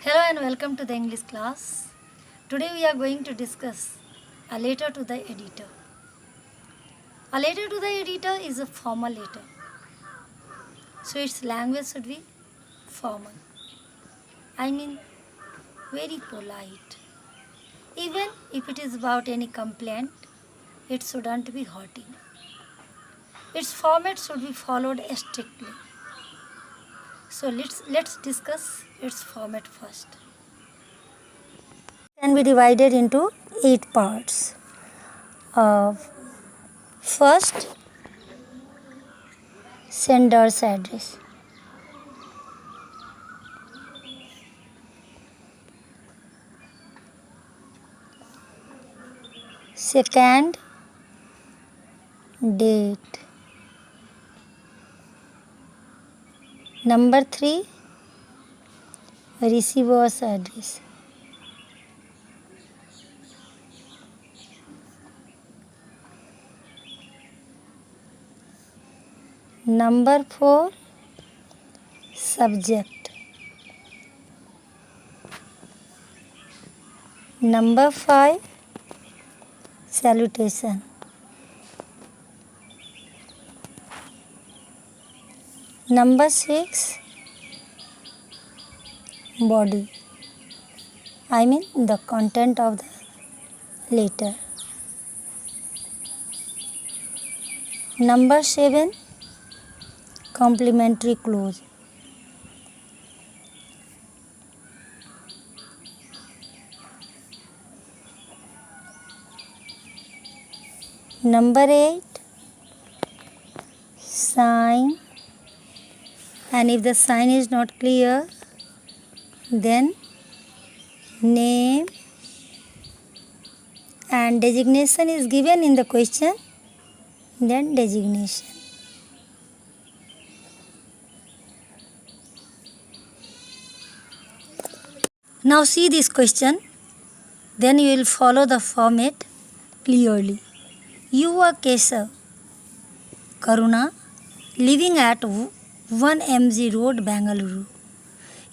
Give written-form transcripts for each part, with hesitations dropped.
Hello and welcome to the English class. Today we are going to discuss a letter to the editor. A letter to the editor is a formal letter. So its language should be formal. I mean very polite. Even if it is about any complaint, it shouldn't be hurting. Its format should be followed strictly. So let's discuss its format first. It can be divided into 8 parts. First, sender's address. Second, date. Number 3, receiver's address. Number 4, subject. Number 5, salutation. Number 6, body. I mean the content of the letter. Number 7, complimentary clause. Number 8, sign, and if the sign is not clear, then name and designation is given in the question, then designation. Now see this question, then you will follow the format clearly. You are Keshav Karuna, living at 1 MG Road, Bengaluru.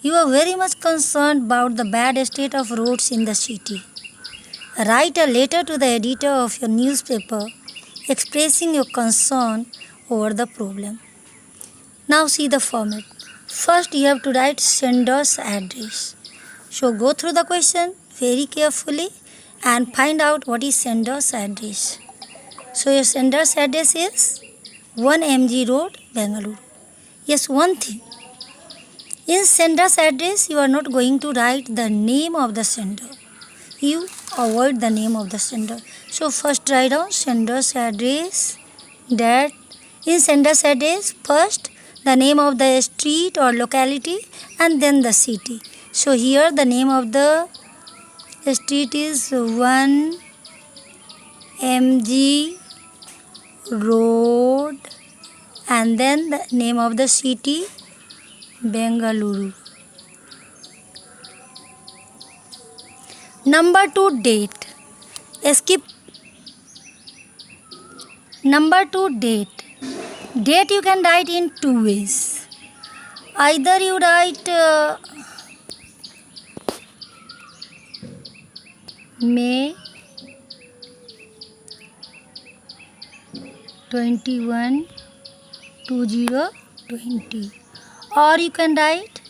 You are very much concerned about the bad state of roads in the city. Write a letter to the editor of your newspaper expressing your concern over the problem. Now see the format. First you have to write sender's address. So go through the question very carefully and find out what is sender's address. So your sender's address is 1 MG Road, Bengaluru. Yes, one thing. In sender's address, you are not going to write the name of the sender. You avoid the name of the sender. So first write down sender's address. That in sender's address, first the name of the street or locality and then the city. So here the name of the street is 1 MG Road and then the name of the city Bengaluru. Number 2, date. Skip. Number 2, date. Date you can write in 2 ways. Either you write May 21, 2020, or you can write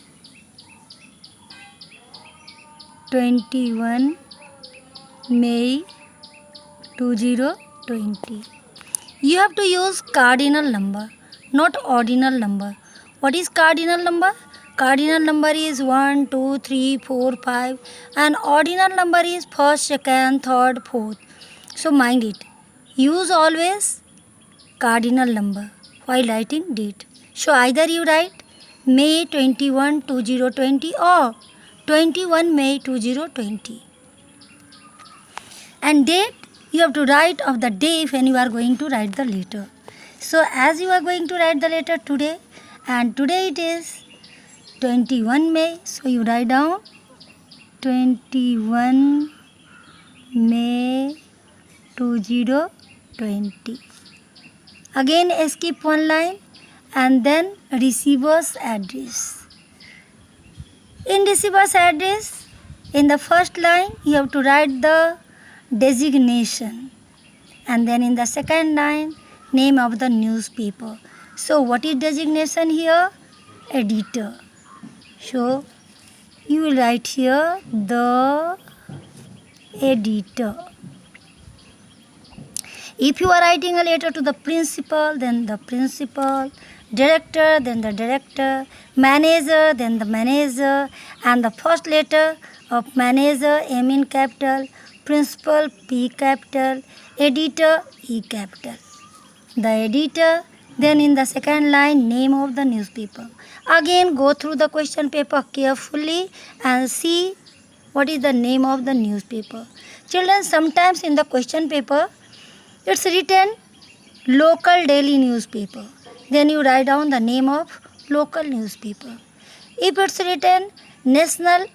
21 May 2020. You have to use cardinal number, not ordinal number. What is cardinal number? Cardinal number is 1, 2, 3, 4, 5 and ordinal number is first, second, third, fourth. So mind it. Use always cardinal number while writing date. So either you write May 21, 2020 or 21 May 2020. And date you have to write of the day when you are going to write the letter. So as you are going to write the letter today, and today it is 21 May, so you write down 21 May 2020. Again skip one line and then receiver's address. In receiver's address, in the first line, you have to write the designation, and then in the second line, name of the newspaper. So what is designation here? Editor. So you will write here the editor. If you are writing a letter to the principal, then the principal, director, then the director, manager, then the manager, and the first letter of manager M in capital, principal P capital, editor E capital. The editor, then in the second line, name of the newspaper. Again, go through the question paper carefully and see what is the name of the newspaper. Children, sometimes in the question paper, it's written local daily newspaper. Then you write down the name of local newspaper. If it's written national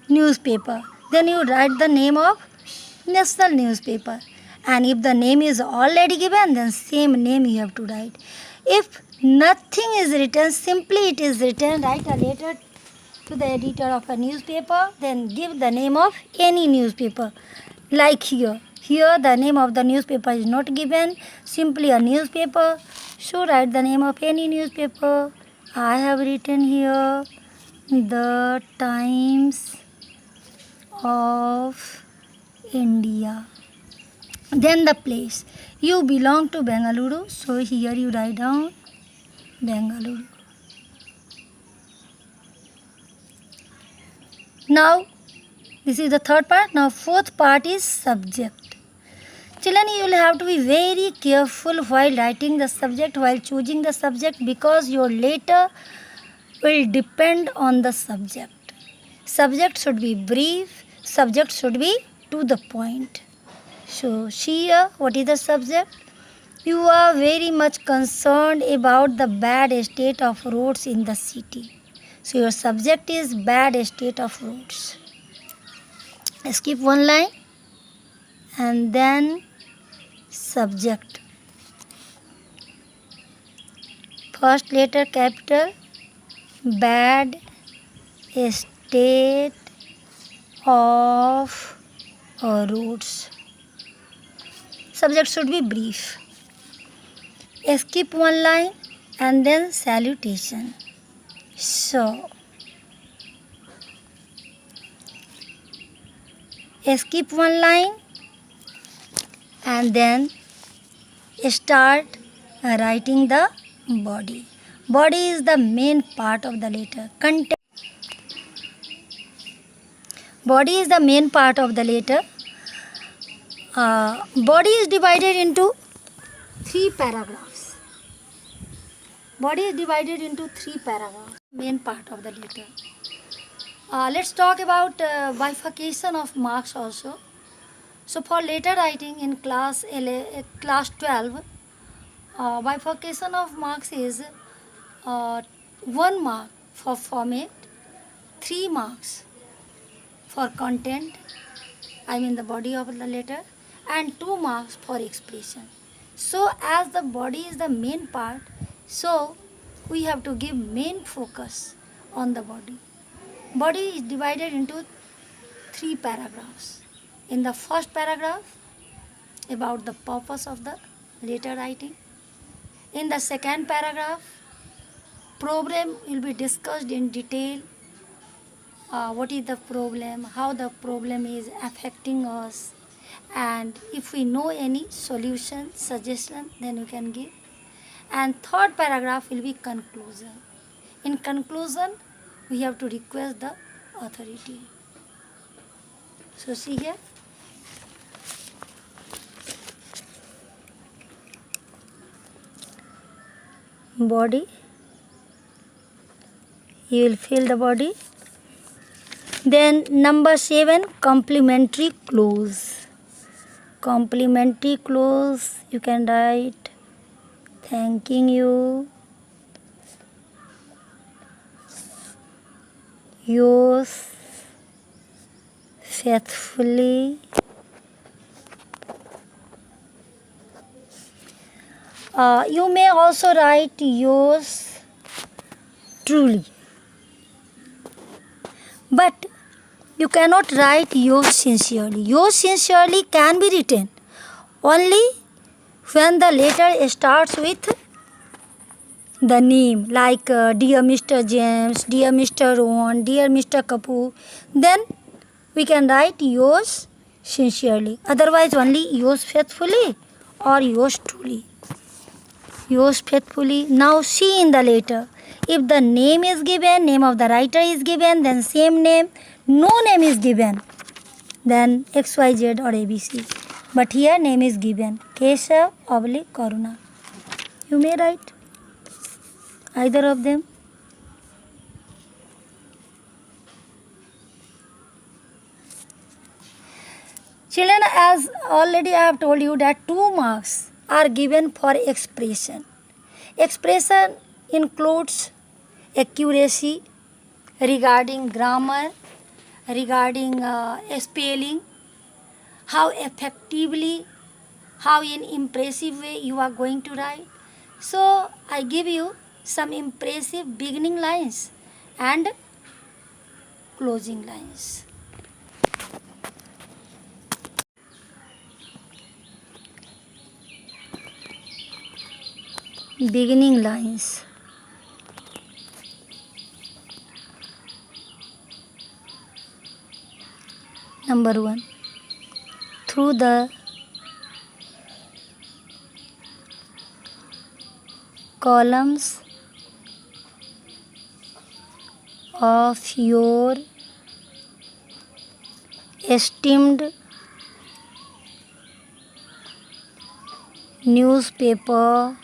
newspaper, then you write the name of national newspaper. And if the name is already given, then same name you have to write. If nothing is written, simply it is written, write a letter to the editor of a newspaper, then give the name of any newspaper. Like here. Here the name of the newspaper is not given, simply a newspaper. So write the name of any newspaper. I have written here the Times of India. Then the place. You belong to Bengaluru, so here you write down Bengaluru. Now, this is the third part. Now, fourth part is subject. Children, you will have to be very careful while writing the subject, while choosing the subject, because your letter will depend on the subject. Subject should be brief, subject should be to the point. So, see here, what is the subject? You are very much concerned about the bad state of roads in the city. So, your subject is bad state of roads. Skip one line and then subject. First letter capital, bad state of roads. Subject should be brief. Skip one line and then salutation. So, skip one line and then start writing the body. Body is the main part of the letter. Content. Body is the main part of the letter. Body is divided into 3 paragraphs. Body is divided into 3 paragraphs. Main part of the letter. Let's talk about bifurcation of marks also. So for letter writing in class 12, bifurcation of marks is 1 mark for format, 3 marks for content, I mean the body of the letter, and 2 marks for expression. So as the body is the main part, so we have to give main focus on the body. Body is divided into 3 paragraphs. In the first paragraph, about the purpose of the letter writing. In the second paragraph, problem will be discussed in detail. What is the problem, how the problem is affecting us, and if we know any solution, suggestion, then we can give. And third paragraph will be conclusion. In conclusion, we have to request the authority. So see here. Body. You will fill the body. Then number 7, complementary clause. Complementary clause, you can write thanking you, yours faithfully, you may also write yours truly. But you cannot write yours sincerely. Yours sincerely can be written only when the letter starts with the name, like Dear Mr. James, Dear Mr. Rowan, Dear Mr. Kapoor. Then we can write yours sincerely. Otherwise, only yours faithfully or yours truly. Yours faithfully. Now see in the letter. If the name is given, name of the writer is given, then same name. No name is given, then XYZ or ABC. But here name is given. Keshav / Karuna. You may write either of them. Children, as already I have told you that 2 marks are given for expression. Expression includes accuracy regarding grammar, regarding spelling, how effectively, how in impressive way you are going to write. So I give you some impressive beginning lines and closing lines. Beginning lines. Number 1. Through the columns of your esteemed newspaper,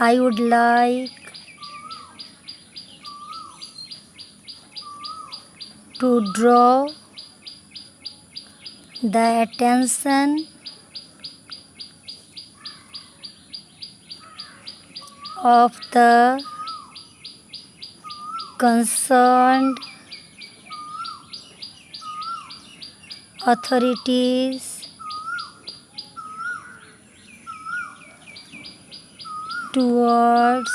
I would like to draw the attention of the concerned authorities towards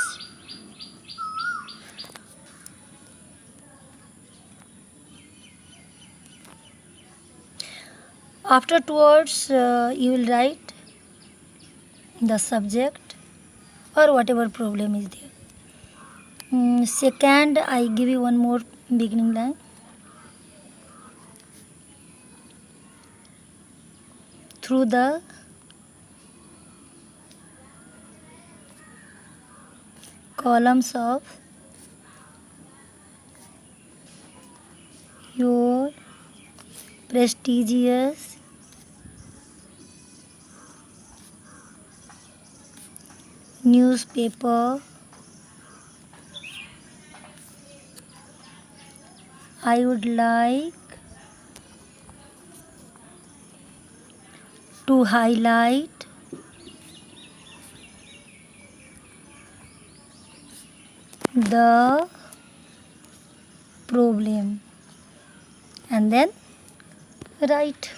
after towards you will write the subject or whatever problem is there. Second, I give you one more beginning line. Through the columns of your prestigious newspaper, I would like to highlight the problem and then write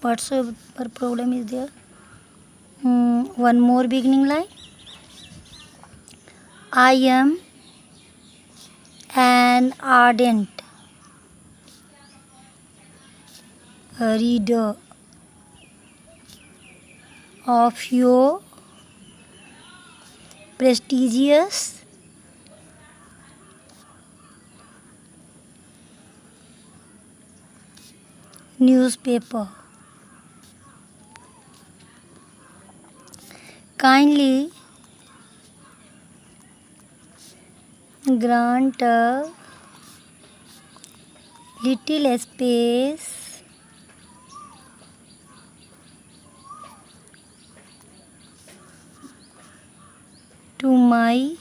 whatsoever problem is there. One more beginning line. I am an ardent reader of your prestigious newspaper. Kindly grant a little space to my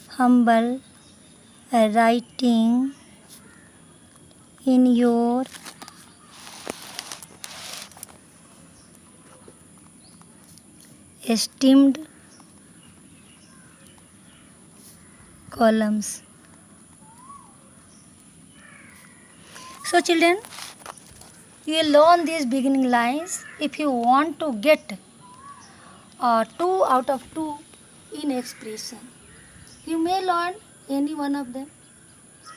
humble writing in your esteemed columns. So children, you will learn these beginning lines. If you want to get 2 out of 2 in expression. You may learn any one of them.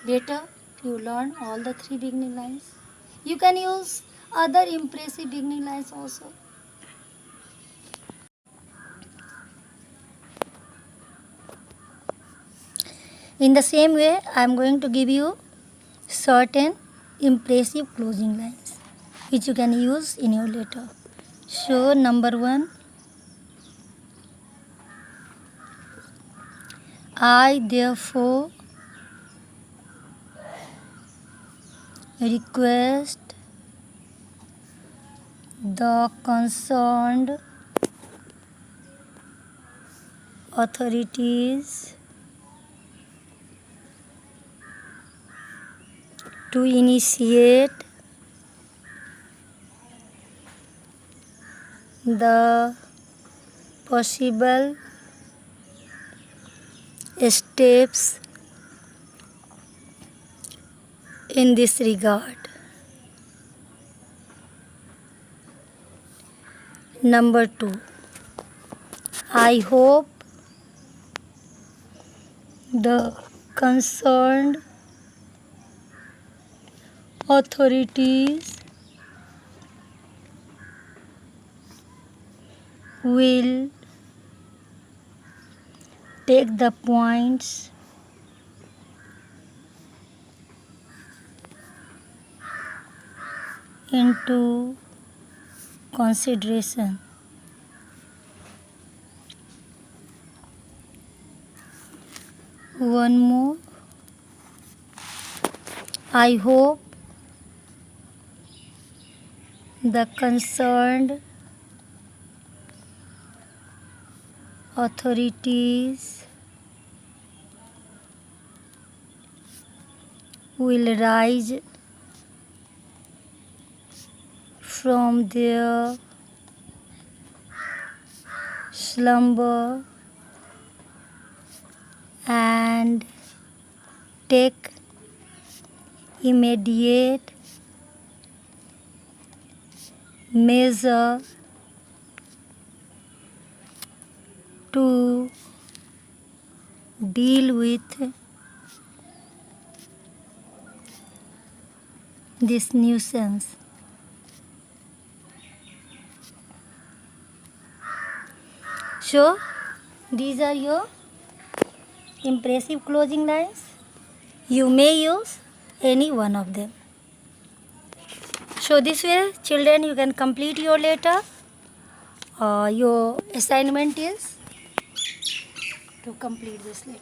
Later, you learn all the three beginning lines. You can use other impressive beginning lines also. In the same way, I am going to give you certain impressive closing lines which you can use in your letter. So, number 1, I therefore request the concerned authorities to initiate the possible steps in this regard. Number 2, I hope the concerned authorities will take the points into consideration. One more. I hope the concerned authorities will rise from their slumber and take immediate measure to deal with this nuisance. So, these are your impressive closing lines. You may use any one of them. So, this way, children, you can complete your letter. Your assignment is to complete this letter.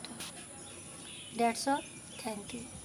That's all. Thank you.